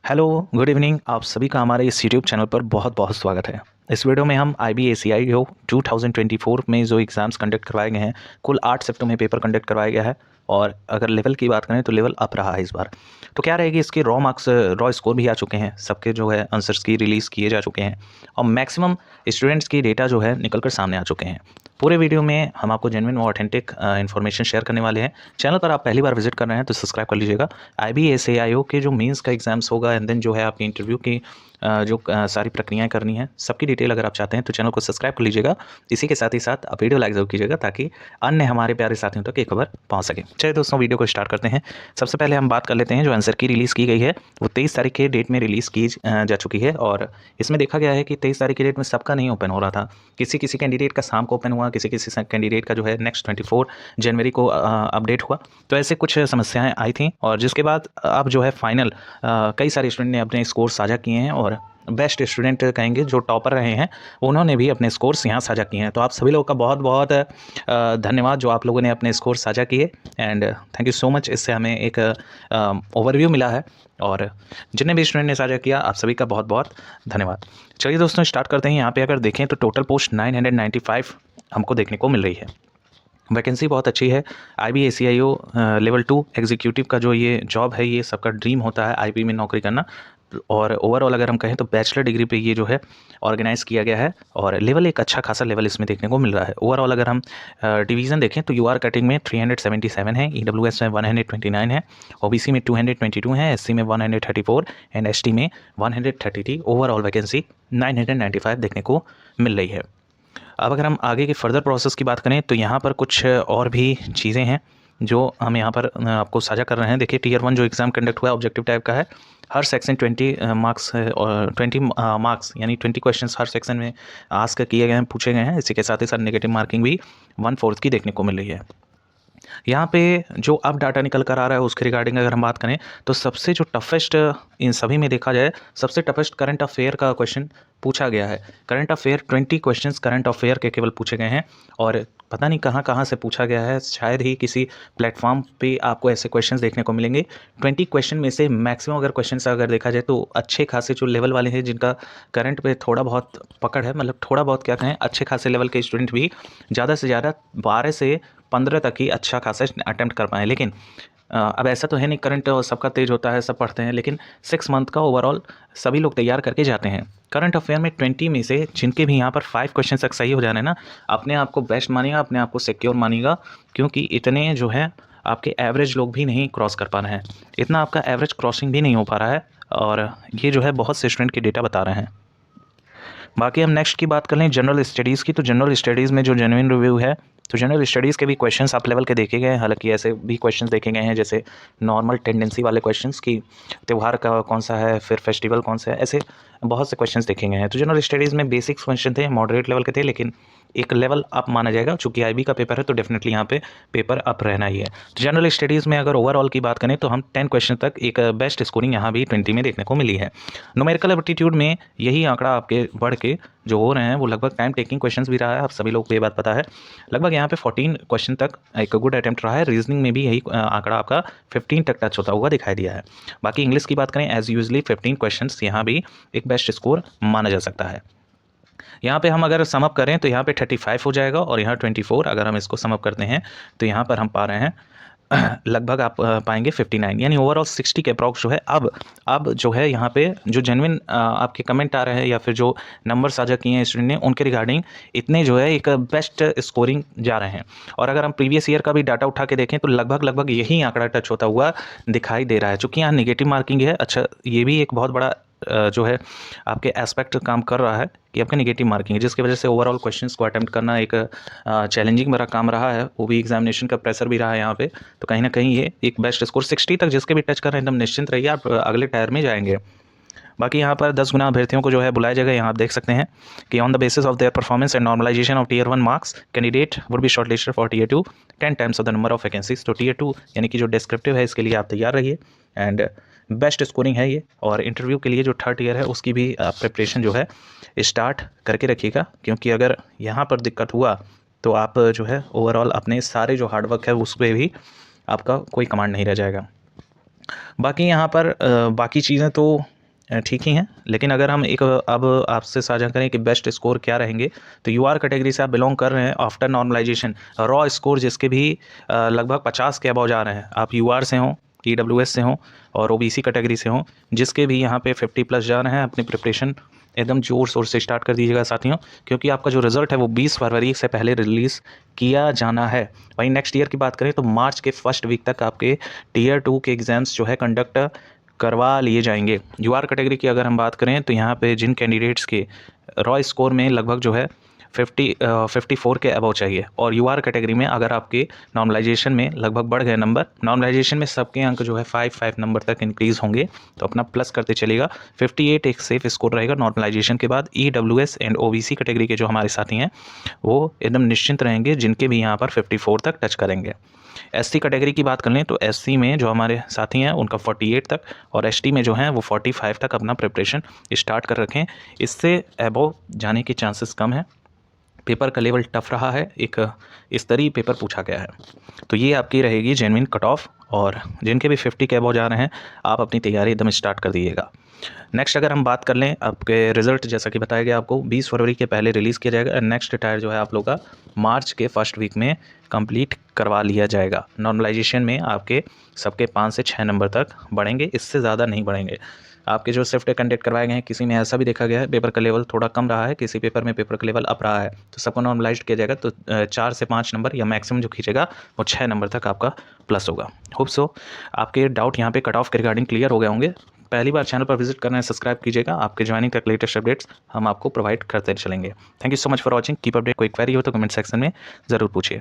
Hello, good evening. आप सभी का हमारे इस यूट्यूब चैनल पर बहुत बहुत स्वागत है। इस वीडियो में हम IBACIO 2024 में जो एग्ज़ाम्स कंडक्ट करवाए गए हैं, कुल 8 शिफ्टों में पेपर कंडक्ट करवाया गया है। और अगर लेवल की बात करें तो लेवल अप रहा है इस बार। तो क्या रहेगी इसके रॉ मार्क्स, रॉ स्कोर भी आ चुके हैं, सबके जो है आंसर्स की रिलीज़ किए जा चुके हैं और मैक्सिमम स्टूडेंट्स की डेटा जो है निकल कर सामने आ चुके हैं। पूरे वीडियो में हम आपको जेन्युइन और ऑथेंटिक इन्फॉर्मेशन शेयर करने वाले हैं। चैनल पर आप पहली बार विजिट कर रहे हैं तो सब्सक्राइब कर लीजिएगा। IBACIO के जो मेंस का एग्जाम्स होगा एंड देन जो है आपकी इंटरव्यू की सारी प्रक्रियाएं करनी है, सबकी डिटेल अगर आप चाहते हैं तो चैनल को सब्सक्राइब कर लीजिएगा। इसी के साथ ही साथ आप वीडियो लाइक जरूर कीजिएगा ताकि अन्य हमारे प्यारे साथियों तक ये खबर पहुंच सके। चलिए दोस्तों, वीडियो को स्टार्ट करते हैं। सबसे पहले हम बात कर लेते हैं जो आंसर की रिलीज़ की गई है वो 23 तारीख के डेट में रिलीज़ की जा चुकी है। और इसमें देखा गया है कि 23 तारीख की डेट में सबका नहीं ओपन हो रहा था। किसी किसी कैंडिडेट का शाम को ओपन हुआ, किसी किसी कैंडिडेट का जो है नेक्स्ट 24 जनवरी को अपडेट हुआ। तो ऐसे कुछ समस्याएं आई थी और जिसके बाद अब जो है फाइनल कई सारे स्टूडेंट ने अपने स्कोर साझा किए हैं और बेस्ट स्टूडेंट कहेंगे जो टॉपर रहे हैं उन्होंने भी अपने स्कोर्स यहाँ साझा किए हैं। तो आप सभी लोगों का बहुत बहुत धन्यवाद जो आप लोगों ने अपने स्कोर साझा किए and thank you so much. इससे हमें एक ओवरव्यू मिला है और जितने भी स्टूडेंट ने साझा किया आप सभी का बहुत बहुत धन्यवाद। चलिए दोस्तों, स्टार्ट करते हैं। यहाँ पे अगर देखें तो टोटल पोस्ट 995 हमको देखने को मिल रही है। वैकेंसी बहुत अच्छी है। IBACIO लेवल 2 एग्जीक्यूटिव का जो ये जॉब है ये सबका ड्रीम होता है IB में नौकरी करना। और ओवरऑल अगर हम कहें तो बैचलर डिग्री पे ये जो है ऑर्गेनाइज़ किया गया है और लेवल एक अच्छा खासा लेवल इसमें देखने को मिल रहा है। ओवरऑल अगर हम डिवीज़न देखें तो UR कटिंग में 377 है, EWS में 129 है, OBC में 222 है, SC में 134 एंड ST में 133। ओवरऑल वैकेंसी 995 देखने को मिल रही है। अब अगर हम आगे के फर्दर प्रोसेस की बात करें तो यहाँ पर कुछ और भी चीज़ें हैं जो हम यहाँ पर आपको साझा कर रहे हैं। देखिए, टीयर 1 जो एग्ज़ाम कंडक्ट हुआ है ऑब्जेक्टिव टाइप का है। हर सेक्शन 20 मार्क्स है और 20 मार्क्स यानी 20 क्वेश्चंस हर सेक्शन में आस्क किए गए हैं, पूछे गए हैं। इसी के साथ ही साथ नेगेटिव मार्किंग भी 1/4 की देखने को मिल रही है। यहाँ पे जो अब डाटा निकल कर आ रहा है उसके रिगार्डिंग अगर हम बात करें तो सबसे जो टफेस्ट इन सभी में देखा जाए सबसे टफेस्ट करंट अफेयर का क्वेश्चन पूछा गया है। Current affair 20 questions current affair के केवल पूछे गए हैं और पता नहीं कहाँ कहाँ से पूछा गया है। शायद ही किसी प्लेटफॉर्म पे आपको ऐसे क्वेश्चंस देखने को मिलेंगे। 20 क्वेश्चन में से मैक्सिमम अगर क्वेश्चंस अगर देखा जाए तो अच्छे खासे जो लेवल वाले हैं जिनका करंट पे थोड़ा बहुत पकड़ है, मतलब थोड़ा बहुत क्या कहें, अच्छे खासे लेवल के स्टूडेंट भी ज़्यादा से ज़्यादा 12 से 15 तक ही अच्छा खासा अटेम्प्ट कर पाएँ। लेकिन अब ऐसा तो है नहीं करंट सबका तेज होता है, सब पढ़ते हैं, लेकिन 6 मंथ का ओवरऑल सभी लोग तैयार करके जाते हैं। करंट अफेयर में 20 में से जिनके भी यहाँ पर 5 क्वेश्चन तक सही हो जाने ना, अपने आप को बेस्ट मानिएगा, अपने आप को सिक्योर मानिएगा, क्योंकि इतने जो है आपके एवरेज लोग भी नहीं क्रॉस कर पा रहे हैं। इतना आपका एवरेज क्रॉसिंग भी नहीं हो पा रहा है और ये जो है बहुत से स्टूडेंट के डेटा बता रहे हैं। बाकी हम नेक्स्ट की बात कर लें जनरल स्टडीज़ की, तो जनरल स्टडीज़ में जो जेन्युइन रिव्यू है तो जनरल स्टडीज़ के भी क्वेश्चंस आप लेवल के देखे गए हैं। हालांकि ऐसे भी क्वेश्चंस देखे गए हैं जैसे नॉर्मल टेंडेंसी वाले क्वेश्चंस की त्यौहार का कौन सा है, फिर फेस्टिवल कौन सा है, ऐसे बहुत से क्वेश्चंस देखे गए हैं। तो जनरल स्टडीज़ में बेसिक्स क्वेश्चन थे, मॉडरेट लेवल के थे, लेकिन एक लेवल अप माना जाएगा। चूँकि IB का पेपर है तो डेफिनेटली यहाँ पे पेपर अप रहना ही है। तो जनरल स्टडीज़ में अगर ओवरऑल की बात करें तो हम 10 क्वेश्चन तक एक बेस्ट स्कोरिंग यहाँ भी 20 में देखने को मिली है। न्यूमेरिकल एप्टीट्यूड में यही आंकड़ा आपके बढ़ के जो हो रहे हैं वो लगभग टाइम टेकिंग क्वेश्चंस भी रहा है। आप सभी लोग को ये बात पता है। लगभग यहाँ पे 14 क्वेश्चन तक एक गुड अटेम्प्ट रहा है। रीजनिंग में भी यही आंकड़ा आपका 15 तक टच होता हुआ दिखाई दिया है। बाकी इंग्लिश की बात करें एज यूजली 15 क्वेश्चंस यहाँ भी एक बेस्ट स्कोर माना जा सकता है। यहाँ पे हम अगर समअप करें तो यहाँ पे 35 हो जाएगा और यहाँ 24 अगर हम इसको समअप करते हैं तो यहाँ पर हम पा रहे हैं लगभग आप पाएंगे 59, यानी ओवरऑल 60 के अप्रॉक्स जो है। अब जो है यहाँ पे जो जेन्युइन आपके कमेंट आ रहे हैं या फिर जो नंबर साझा किए हैं स्टूडेंट ने उनके रिगार्डिंग इतने जो है एक बेस्ट स्कोरिंग जा रहे हैं। और अगर हम प्रीवियस ईयर का भी डाटा उठा के देखें तो लगभग यही आंकड़ा टच होता हुआ दिखाई दे रहा है। चूँकि यहाँ नेगेटिव मार्किंग है, अच्छा ये भी एक बहुत बड़ा जो है आपके एस्पेक्ट काम कर रहा है कि आपका नेगेटिव मार्किंग है, जिसकी वजह से ओवरऑल क्वेश्चंस को अटेम्प्ट करना एक चैलेंजिंग मेरा काम रहा है। वो भी एग्जामिनेशन का प्रेशर भी रहा है यहाँ पे। तो कहीं ना कहीं ये एक बेस्ट स्कोर 60 तक जिसके भी टच कर रहे हैं एकदम निश्चिंत रहिए, आप अगले टायर में जाएंगे। बाकी यहाँ पर 10 गुना अभ्यर्थियों को जो है बुलाया जाएगा। यहाँ आप देख सकते हैं कि on the basis of their performance and normalisation of tier 1 marks candidate would be shortlisted for tier 2 10 times of the number of vacancies. तो टीयर 2 यानी कि जो डिस्क्रिप्टिव है इसके लिए आप तैयार रहिए एंड बेस्ट स्कोरिंग है ये। और इंटरव्यू के लिए जो थर्ड ईयर है उसकी भी प्रिपरेशन जो है स्टार्ट करके रखिएगा, क्योंकि अगर यहाँ पर दिक्कत हुआ तो आप जो है ओवरऑल अपने सारे जो हार्डवर्क है उस पर भी आपका कोई कमांड नहीं रह जाएगा। बाकी यहाँ पर बाकी चीज़ें तो ठीक ही हैं, लेकिन अगर हम एक अब आपसे साझा करें कि बेस्ट स्कोर क्या रहेंगे, तो यूआर कैटेगरी से आप बिलोंग कर रहे हैं आफ्टर नॉर्मलाइजेशन, रॉ स्कोर जिसके भी लगभग 50 के अबव जा रहे हैं, आप यूआर से हों, ईडब्ल्यूएस से हों और ओबीसी कैटेगरी से हों, जिसके भी यहाँ पे 50 प्लस जा रहे हैं, अपनी प्रिपरेशन एकदम जोर शोर से स्टार्ट कर दीजिएगा साथियों, क्योंकि आपका जो रिजल्ट है वो 20 फरवरी से पहले रिलीज़ किया जाना है। वहीं नेक्स्ट ईयर की बात करें तो मार्च के फर्स्ट वीक तक आपके टीयर 2 के एग्ज़ाम्स जो है कंडक्ट करवा लिए जाएंगे। यूआर कैटेगरी की अगर हम बात करें तो यहाँ पे जिन कैंडिडेट्स के रॉ स्कोर में लगभग जो है 54 के अबव चाहिए, और यूआर कैटेगरी में अगर आपके नॉर्मलाइजेशन में लगभग बढ़ गए नंबर, नॉर्मलाइजेशन में सबके अंक जो है 5 नंबर तक इंक्रीज़ होंगे, तो अपना प्लस करते चलेगा। 58 एक सेफ स्कोर रहेगा नॉर्मलाइजेशन के बाद। ईडब्ल्यूएस एंड ओबीसी कैटेगरी के जो हमारे साथी हैं वो एकदम निश्चिंत रहेंगे, जिनके भी यहाँ पर 54 तक टच करेंगे। एससी कैटेगरी की बात कर लें तो एससी में जो हमारे साथी हैं उनका 48 तक, और एसटी में जो हैं वो 45 तक अपना प्रिपरेशन स्टार्ट कर रखें। इससे अबव जाने के चांसेस कम हैं। पेपर का लेवल टफ रहा है, एक स्तरीय पेपर पूछा गया है, तो ये आपकी रहेगी जेन्युइन कट ऑफ, और जिनके भी 50 के अबव जा रहे हैं आप अपनी तैयारी एकदम स्टार्ट कर दीजिएगा। नेक्स्ट अगर हम बात कर लें, आपके रिजल्ट जैसा कि बताया गया आपको 20 फरवरी के पहले रिलीज़ किया जाएगा। नेक्स्ट टायर जो है आप लोग का मार्च के फर्स्ट वीक में कंप्लीट करवा लिया जाएगा। नॉर्मलाइजेशन में आपके सबके 5 से 6 नंबर तक बढ़ेंगे, इससे ज़्यादा नहीं बढ़ेंगे। आपके जो शिफ्ट कंडक्ट करवाए गए हैं, किसी में ऐसा भी देखा गया है पेपर का लेवल थोड़ा कम रहा है, किसी पेपर में पेपर का लेवल अप रहा है, तो सबको नॉर्मलाइज किया जाएगा। तो 4 से 5 नंबर या मैक्सिमम जो खींचेगा वो 6 नंबर तक आपका प्लस होगा। होप सो आपके डाउट यहाँ पे कट ऑफ के रिगार्डिंग क्लियर हो गए होंगे। पहली बार चैनल पर विजिट करना है, सब्सक्राइब कीजिएगा, आपके ज्वाइनिंग तक लेटेस्ट अपडेट्स हम आपको प्रोवाइड करते चलेंगे। Thank you so much for watching, keep update. कोई क्वेरी हो तो कमेंट सेक्शन में ज़रूर पूछिए।